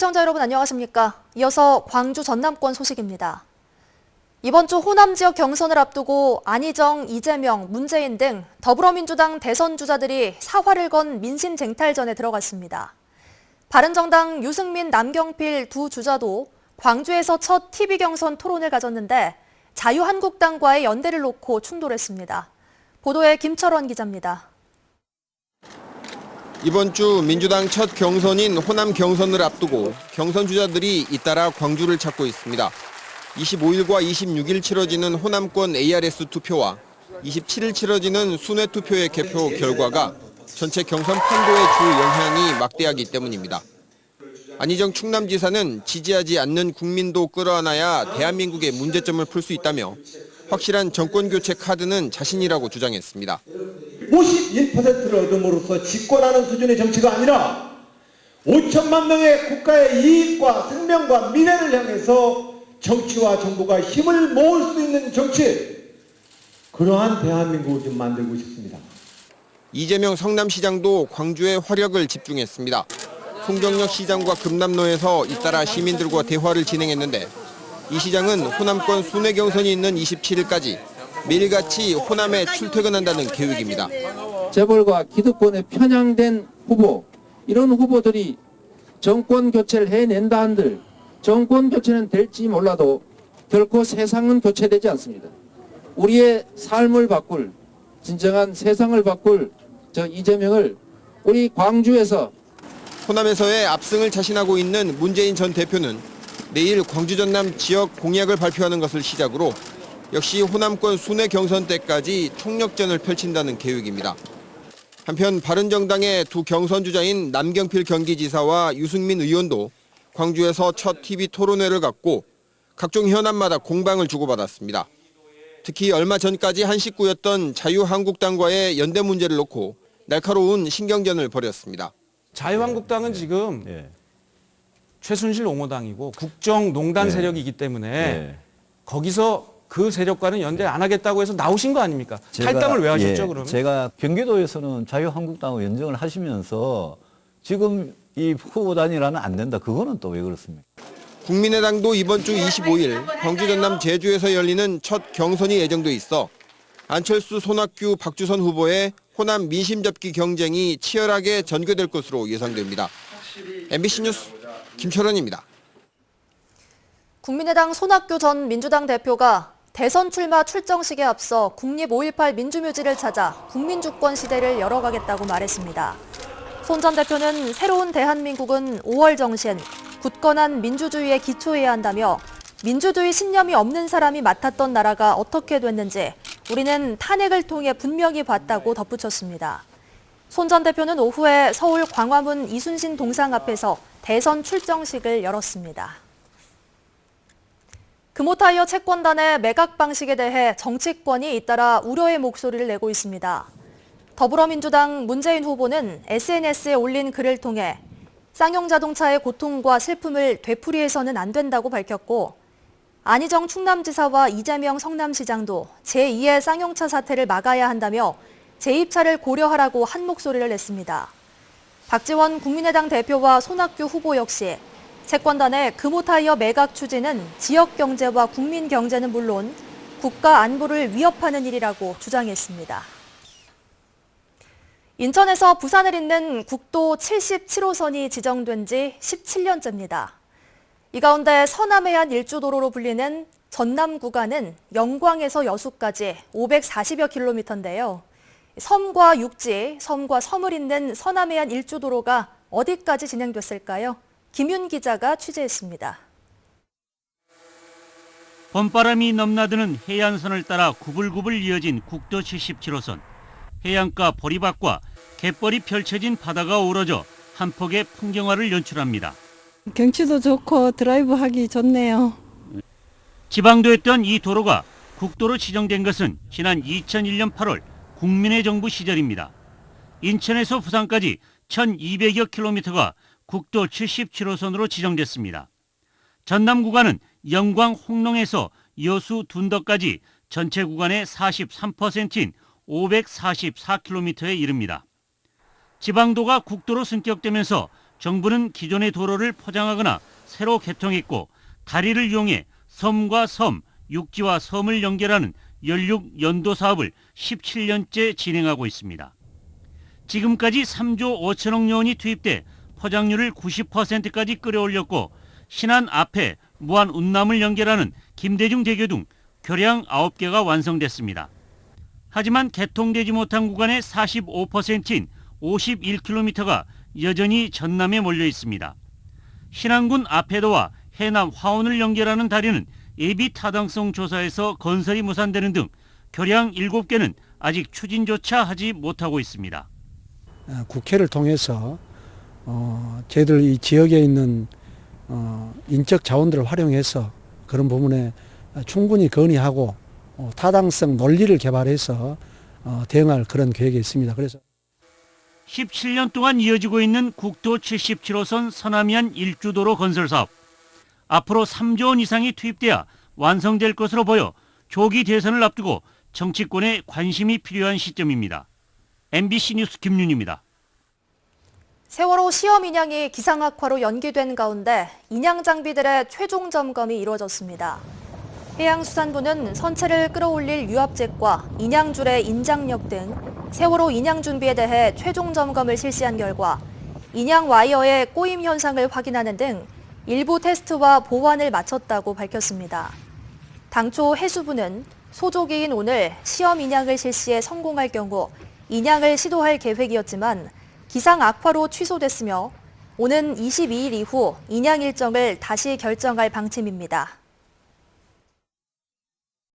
시청자 여러분 안녕하십니까? 이어서 광주 전남권 소식입니다. 이번 주 호남 지역 경선을 앞두고 안희정, 이재명, 문재인 등 더불어민주당 대선 주자들이 사활을 건 민심 쟁탈전에 들어갔습니다. 바른정당 유승민, 남경필 두 주자도 광주에서 첫 TV 경선 토론을 가졌는데 자유한국당과의 연대를 놓고 충돌했습니다. 보도에 김철원 기자입니다. 이번 주 민주당 첫 경선인 호남 경선을 앞두고 경선 주자들이 잇따라 광주를 찾고 있습니다. 25일과 26일 치러지는 호남권 ARS 투표와 27일 치러지는 순회 투표의 개표 결과가 전체 경선 판도의 주 영향이 막대하기 때문입니다. 안희정 충남지사는 지지하지 않는 국민도 끌어안아야 대한민국의 문제점을 풀 수 있다며 확실한 정권교체 카드는 자신이라고 주장했습니다. 51%를 얻음으로써 집권하는 수준의 정치가 아니라 5천만 명의 국가의 이익과 생명과 미래를 향해서 정치와 정부가 힘을 모을 수 있는 정치, 그러한 대한민국을 좀 만들고 싶습니다. 이재명 성남시장도 광주에 화력을 집중했습니다. 송정역 시장과 금남로에서 잇따라 시민들과 대화를 진행했는데 이 시장은 호남권 순회 경선이 있는 27일까지 매일같이 호남에 출퇴근한다는 계획입니다. 재벌과 기득권에 편향된 후보, 이런 후보들이 정권 교체를 해낸다 한들 정권 교체는 될지 몰라도 결코 세상은 교체되지 않습니다. 우리의 삶을 바꿀, 진정한 세상을 바꿀 저 이재명을 우리 광주에서 호남에서의 압승을 자신하고 있는 문재인 전 대표는 내일 광주 전남 지역 공약을 발표하는 것을 시작으로 역시 호남권 순회 경선 때까지 총력전을 펼친다는 계획입니다. 한편 바른정당의 두 경선 주자인 남경필 경기지사와 유승민 의원도 광주에서 첫 TV 토론회를 갖고 각종 현안마다 공방을 주고받았습니다. 특히 얼마 전까지 한 식구였던 자유한국당과의 연대 문제를 놓고 날카로운 신경전을 벌였습니다. 자유한국당은 지금 최순실 옹호당이고 국정농단 세력이기 때문에 거기서 그 세력과는 연대 안 하겠다고 해서 나오신 거 아닙니까? 탈당을 왜 하셨죠, 그러면? 제가 경기도에서는 자유한국당하고 연정을 하시면서 지금 이 후보 단일화는 안 된다. 그거는 또 왜 그렇습니까? 국민의당도 이번 주 25일 광주 전남 제주에서 열리는 첫 경선이 예정돼 있어 안철수, 손학규, 박주선 후보의 호남 민심 잡기 경쟁이 치열하게 전개될 것으로 예상됩니다. MBC 뉴스 김철원입니다. 국민의당 손학규 전 민주당 대표가 대선 출마 출정식에 앞서 국립 5.18 민주묘지를 찾아 국민주권 시대를 열어가겠다고 말했습니다. 손 전 대표는 새로운 대한민국은 5월 정신, 굳건한 민주주의에 기초해야 한다며 민주주의 신념이 없는 사람이 맡았던 나라가 어떻게 됐는지 우리는 탄핵을 통해 분명히 봤다고 덧붙였습니다. 손 전 대표는 오후에 서울 광화문 이순신 동상 앞에서 대선 출정식을 열었습니다. 금호타이어 채권단의 매각 방식에 대해 정치권이 잇따라 우려의 목소리를 내고 있습니다. 더불어민주당 문재인 후보는 SNS에 올린 글을 통해 쌍용자동차의 고통과 슬픔을 되풀이해서는 안 된다고 밝혔고 안희정 충남지사와 이재명 성남시장도 제2의 쌍용차 사태를 막아야 한다며 재입차를 고려하라고 한 목소리를 냈습니다. 박지원 국민의당 대표와 손학규 후보 역시 채권단의 금호타이어 매각 추진은 지역 경제와 국민 경제는 물론 국가 안보를 위협하는 일이라고 주장했습니다. 인천에서 부산을 잇는 국도 77호선이 지정된 지 17년째입니다. 이 가운데 서남해안 일주도로로 불리는 전남 구간은 영광에서 여수까지 540여 킬로미터인데요. 섬과 육지, 섬과 섬을 잇는 서남해안 일주도로가 어디까지 진행됐을까요? 김윤 기자가 취재했습니다. 봄바람이 넘나드는 해안선을 따라 구불구불 이어진 국도 77호선. 해안가 보리밭과 갯벌이 펼쳐진 바다가 어우러져 한 폭의 풍경화를 연출합니다. 경치도 좋고 드라이브하기 좋네요. 지방도였던 이 도로가 국도로 지정된 것은 지난 2001년 8월 국민의 정부 시절입니다. 인천에서 부산까지 1200여 킬로미터가 국도 77호선으로 지정됐습니다. 전남 구간은 영광 홍농에서 여수 둔덕까지 전체 구간의 43%인 544킬로미터에 이릅니다. 지방도가 국도로 승격되면서 정부는 기존의 도로를 포장하거나 새로 개통했고 다리를 이용해 섬과 섬, 육지와 섬을 연결하는 연륙 연도 사업을 17년째 진행하고 있습니다. 지금까지 3조 5천억 원이 투입돼 포장률을 90%까지 끌어올렸고 신안 앞에 무안 운남을 연결하는 김대중 대교 등 교량 9개가 완성됐습니다. 하지만 개통되지 못한 구간의 45%인 51km가 여전히 전남에 몰려 있습니다. 신안군 앞해도와 해남 화원을 연결하는 다리는 예비 타당성 조사에서 건설이 무산되는 등 교량 7개는 아직 추진조차 하지 못하고 있습니다. 국회를 통해서 저희들 이 지역에 있는 인적 자원들을 활용해서 그런 부분에 충분히 건의하고 타당성 논리를 개발해서 대응할 그런 계획이 있습니다. 그래서 17년 동안 이어지고 있는 국도 77호선 서남이안 일주도로 건설 사업. 앞으로 3조 원 이상이 투입돼야 완성될 것으로 보여 조기 대선을 앞두고 정치권에 관심이 필요한 시점입니다. MBC 뉴스 김윤입니다. 세월호 시험 인양이 기상악화로 연기된 가운데 인양 장비들의 최종 점검이 이루어졌습니다. 해양수산부는 선체를 끌어올릴 유압잭과 인양줄의 인장력 등 세월호 인양 준비에 대해 최종 점검을 실시한 결과 인양 와이어의 꼬임 현상을 확인하는 등 일부 테스트와 보완을 마쳤다고 밝혔습니다. 당초 해수부는 소조기인 오늘 시험 인양을 실시해 성공할 경우 인양을 시도할 계획이었지만 기상 악화로 취소됐으며 오는 22일 이후 인양 일정을 다시 결정할 방침입니다.